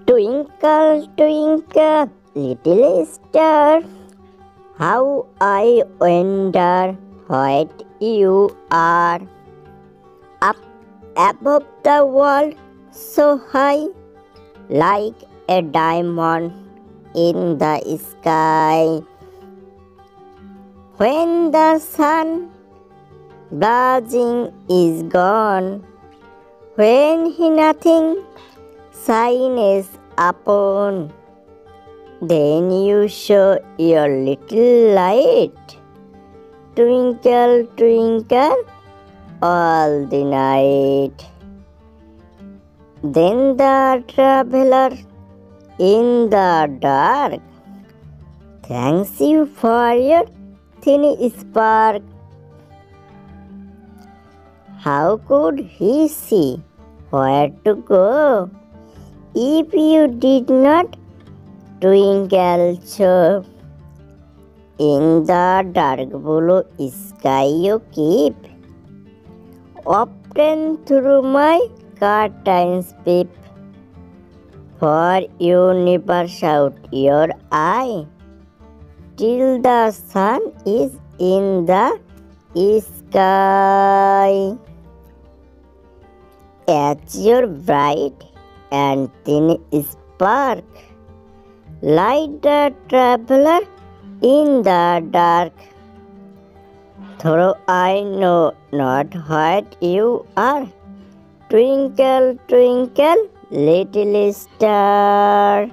Twinkle, twinkle, little star, how I wonder what you are. Up above the world, so high, like a diamond in the sky. When the sun blazing is gone, when nothing shines upon, then you show your little light. Twinkle, twinkle, all the night. Then the traveler in the dark thanks you for your thin spark. How could he see where to go if you did not twinkle so? In the dark blue sky you keep, often through my curtains peep, for you never shout your eye till the sun is in the sky. As your bright and thin spark light the traveler in the dark, though I know not what you are. Twinkle, twinkle, little star.